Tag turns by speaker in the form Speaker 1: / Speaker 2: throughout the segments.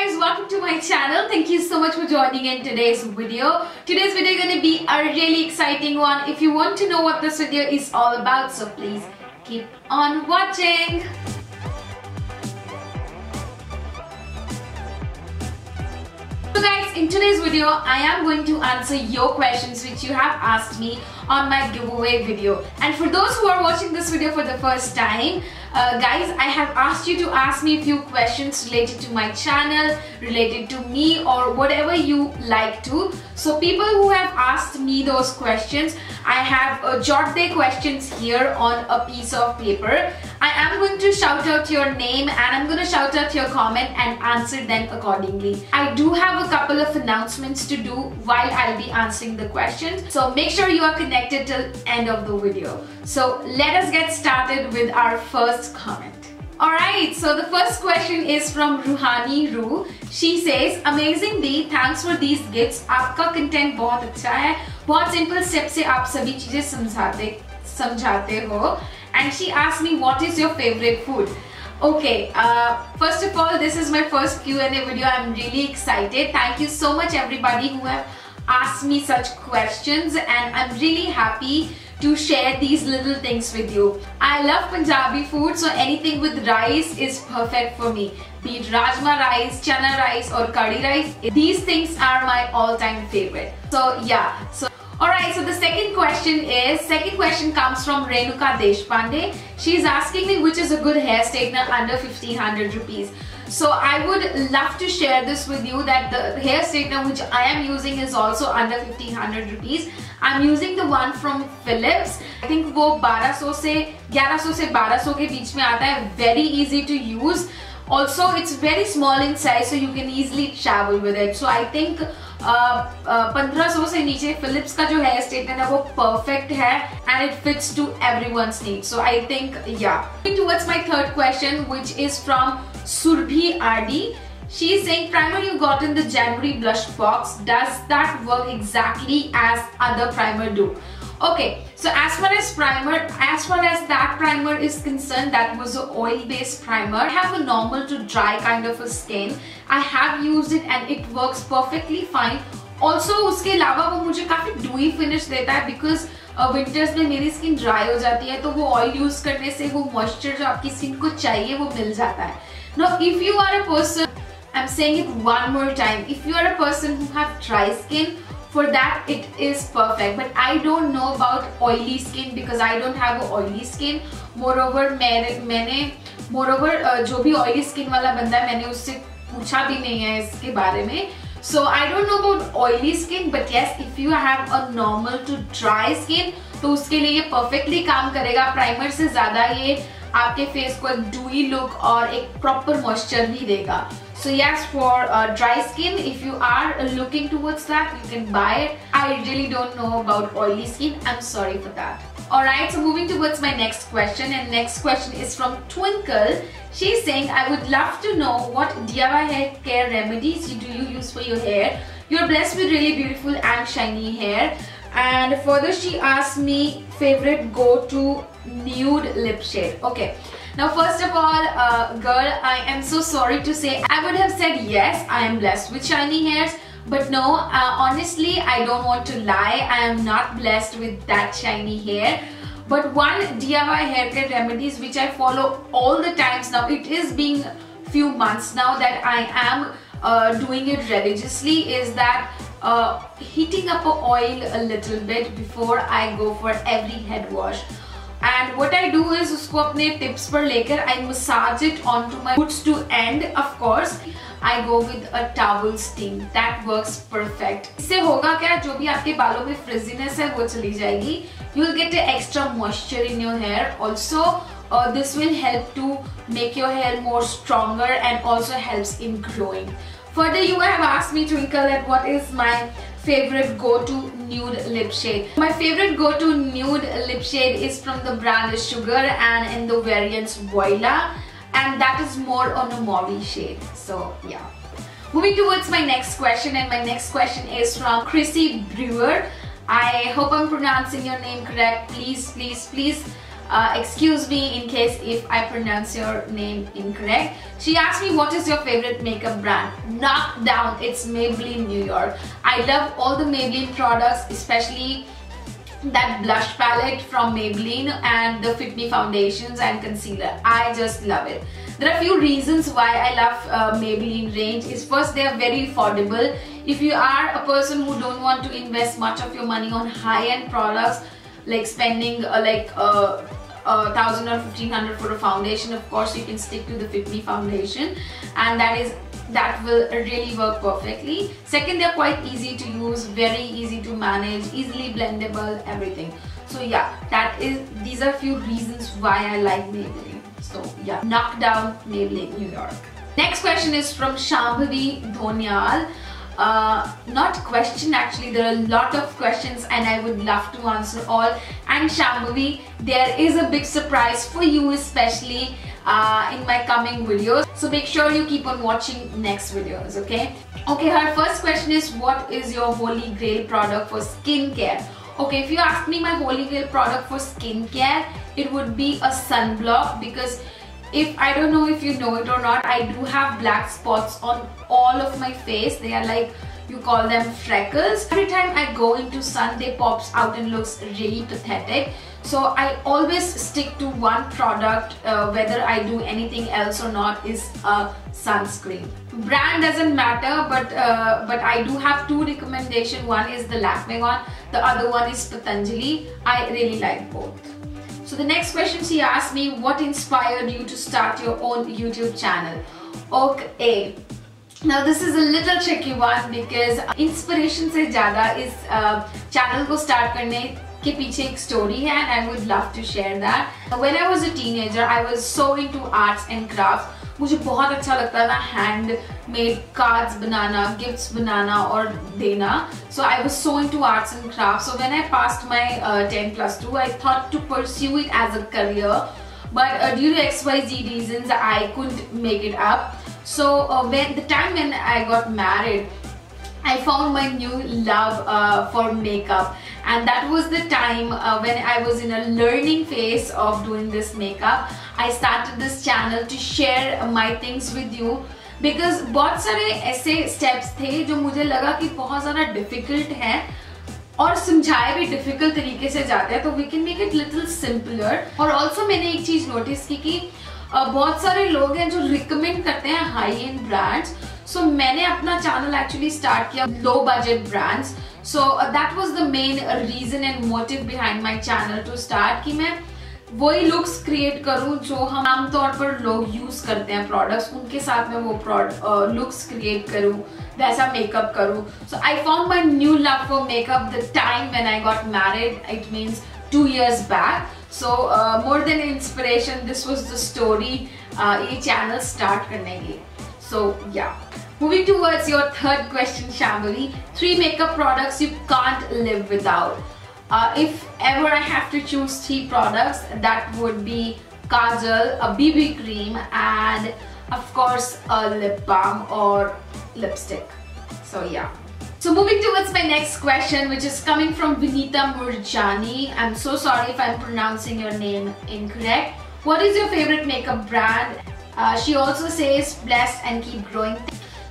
Speaker 1: guys, welcome to my channel. Thank you so much for joining in today's video. Today's video is going to be a really exciting one. If you want to know what this video is all about, so please keep on watching. So guys, in today's video, I am going to answer your questions which you have asked me on my giveaway video. And for those who are watching this video for the first time, guys, I have asked you to ask me a few questions related to my channel, related to me, or whatever you like to. So people who have asked me those questions, I have jot their questions here on a piece of paper. I am going to shout out your name and I'm going to shout out your comment and answer them accordingly. I do have a couple of announcements to do while I'll be answering the questions. So make sure you are connected till end of the video. So let us get started with our first comment. Alright, so the first question is from Ruhani Ru. She says, Amazing Dee, thanks for these gifts. आपका content बहुत अच्छा है. बहुत simple steps से आप सभी चीजें समझाते हो. And she asked me, what is your favorite food? Okay, first of all, this is my first Q&A video. I'm really excited. Thank you so much everybody who have asked me such questions, and I'm really happy to share these little things with you. I love Punjabi food, so anything with rice is perfect for me. Be it rajma rice, chana rice or curry rice, these things are my all-time favorite. So yeah, alright, so the second question comes from Renuka Deshpande. She is asking me which is a good hair straightener under 1500 rupees. So I would love to share this with you that the hair straightener which I am using is also under 1500 rupees. I'm using the one from Philips. I think वो 1100 से 1200 के बीच में आता है. Very easy to use. Also, it's very small in size, so you can easily travel with it. So I think 1500 से नीचे Philips का जो hair straightener है वो perfect है and it fits to everyone's needs. So I think yeah. Towards my third question, which is from Surbhi RD. She is saying, primer you got in the January blush box, does that work exactly as other primer do? Okay, so as far as that primer is concerned, that was an oil-based primer. I have a normal to dry kind of a skin. I have used it and it works perfectly fine. Also, उसके अलावा वो मुझे काफी dewy finish देता है because winters में मेरी skin dry हो जाती है, तो वो oil use करने से वो moisture जो आपकी skin को चाहिए वो मिल जाता है. Now, if you are a person, I'm saying it one more time, if you are a person who have dry skin, for that it is perfect. But I don't know about oily skin because I don't have a oily skin. Moreover, जो भी oily skin वाला बंदा है, मैंने उससे पूछा भी नहीं है इसके बारे में. So I don't know about oily skin, but yes, if you have a normal to dry skin, तो उसके लिए ये perfectly काम करेगा. Primer से ज़्यादा ये आपके फेस को एक dewy look और एक proper moisture भी देगा. So yes, for dry skin, if you are looking towards that, you can buy it. I really don't know about oily skin. I'm sorry for that. Alright, so moving towards my next question, and next question is from Twinkle. She's saying, I would love to know what DIY hair care remedies do you use for your hair. You're blessed with really beautiful and shiny hair. And further, she asked me favorite go-to nude lip shade. Okay. Now, first of all, girl, I am so sorry to say, I would have said yes, I am blessed with shiny hairs. But no, honestly, I don't want to lie. I am not blessed with that shiny hair. But one DIY hair care remedies which I follow all the times now, it is being few months now that I am doing it religiously, is that heating up oil a little bit before I go for every head wash. And what I do is उसको अपने tips पर लेकर I massage it onto my roots to end. Of course, I go with a towel steam. That works perfect. इससे होगा क्या, जो भी आपके बालों में frizziness है वो चली जाएगी. You will get an extra moisture in your hair. Also, this will help to make your hair more stronger and also helps in growing. Further, you have asked me, Twinkle, that what is my favorite go-to nude lip shade. My favorite go-to nude lip shade is from the brand Sugar and in the variants Voila, and that is more on a mauve shade. So yeah. Moving towards my next question, and my next question is from Chrissy Brewer. I hope I'm pronouncing your name correct. Please Excuse me in case if I pronounce your name incorrect. She asked me, what is your favorite makeup brand? Knockdown. It's Maybelline New York. I love all the Maybelline products, especially that blush palette from Maybelline and the Fit Me foundations and concealer. I just love it. There are a few reasons why I love Maybelline range. Is first, they are very affordable. If you are a person who don't want to invest much of your money on high-end products, like spending like 1,000 or 1,500 for a foundation, of course you can stick to the Fit Me foundation, and that will really work perfectly. Second, they're quite easy to use, very easy to manage, easily blendable, everything. So yeah, these are few reasons why I like Maybelline. So yeah, Knockdown, Maybelline New York. Next question is from Shambhavi Dhonial. Not question, actually there are a lot of questions and I would love to answer all. And Shambhavi, there is a big surprise for you, especially in my coming videos, so make sure you keep on watching next videos. Okay, her first question is, what is your holy grail product for skincare? Okay, if you ask me my holy grail product for skincare, it would be a sunblock, because I don't know if you know it or not, I do have black spots on all of my face. They are like, you call them freckles. Every time I go into sun, they pops out and looks really pathetic. So I always stick to one product, whether I do anything else or not, is a sunscreen. Brand doesn't matter, but I do have two recommendations. One is the Lakme one, the other one is Patanjali. I really like both. So the next question she asked me, what inspired you to start your own YouTube channel? Okay, now this is a little tricky one, because inspiration se zyada is channel ko start karne के पीछे एक story है, and I would love to share that. When I was a teenager, I was so into arts and crafts. मुझे बहुत अच्छा लगता था handmade cards बनाना, gifts बनाना और देना. So I was so into arts and crafts. So when I passed my 10+2, I thought to pursue it as a career, but due to XYZ reasons, I couldn't make it up. So when I got married, I found my new love for makeup, and that was the time when I was in a learning phase of doing this makeup. I started this channel to share my things with you, because बहुत सारे ऐसे steps थे जो मुझे लगा कि बहुत ज़्यादा difficult हैं और समझाए भी difficult तरीके से जाते हैं, तो we can make it little simpler. और also मैंने एक चीज़ notice की कि बहुत सारे लोग हैं जो recommend करते हैं high end brands. So मैंने अपना channel actually start किया low budget brands. So that was the main reason and motive behind my channel to start, कि मैं वही लुक्स क्रिएट करूं जो हम आमतौर पर लोग यूज करते हैं प्रोडक्ट्स, उनके साथ में वो लुक्स क्रिएट करूं, वैसा मेकअप करूं. So I found my new love for makeup the time when I got married. It means 2 years back. So more than inspiration, this was the story ये चैनल स्टार्ट करने की. So yeah. Moving towards your third question, Shambhavi. 3 makeup products you can't live without. If ever I have to choose 3 products, that would be kajal, a BB cream, and of course a lip balm or lipstick. So yeah. So moving towards my next question, which is coming from Vinita Murjani. I'm so sorry if I'm pronouncing your name incorrect. What is your favorite makeup brand? She also says blessed and keep growing.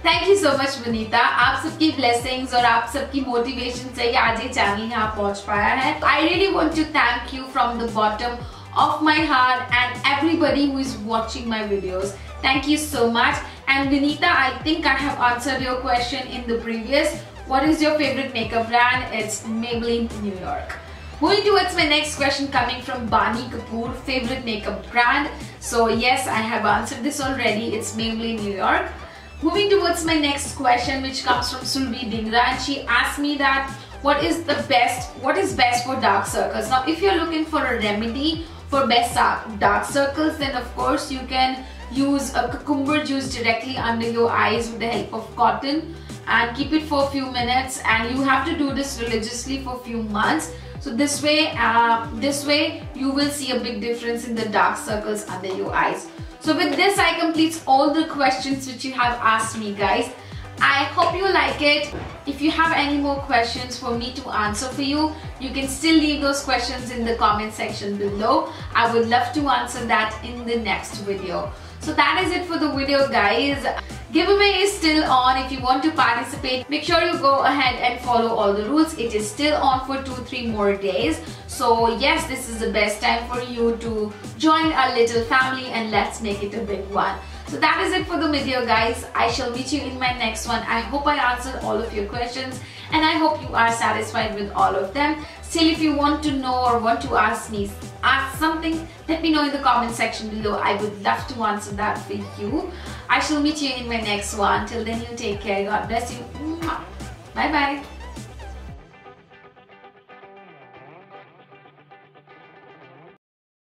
Speaker 1: Thank you so much, Vinita. आप सबकी blessings और आप सबकी motivation से ये आज ये channel यहाँ पहुँच पाया है. I really want to thank you from the bottom of my heart and everybody who is watching my videos. Thank you so much. And Vinita, I think I have answered your question in the previous. What is your favorite makeup brand? It's Maybelline New York. Moving towards my next question, coming from Bani Kapoor, favorite makeup brand. So yes, I have answered this already. It's Maybelline New York. Moving towards my next question, which comes from Sulbi Dingra, and she asked me that what is best for dark circles. Now if you're looking for a remedy for best dark circles, then of course you can use a cucumber juice directly under your eyes with the help of cotton and keep it for a few minutes, and you have to do this religiously for a few months. So this way you will see a big difference in the dark circles under your eyes. So with this, I complete all the questions which you have asked me, guys. I hope you like it. If you have any more questions for me to answer for you, you can still leave those questions in the comment section below. I would love to answer that in the next video. So that is it for the video, guys. Giveaway is still on. If you want to participate, make sure you go ahead and follow all the rules. It is still on for 2-3 more days. So yes, this is the best time for you to join our little family, and let's make it a big one. So that is it for the video, guys. I shall meet you in my next one. I hope I answered all of your questions, and I hope you are satisfied with all of them. Still, if you want to know or want to ask something, let me know in the comment section below. I would love to answer that for you. I shall meet you in my next one. Till then, you take care. God bless you. Bye bye.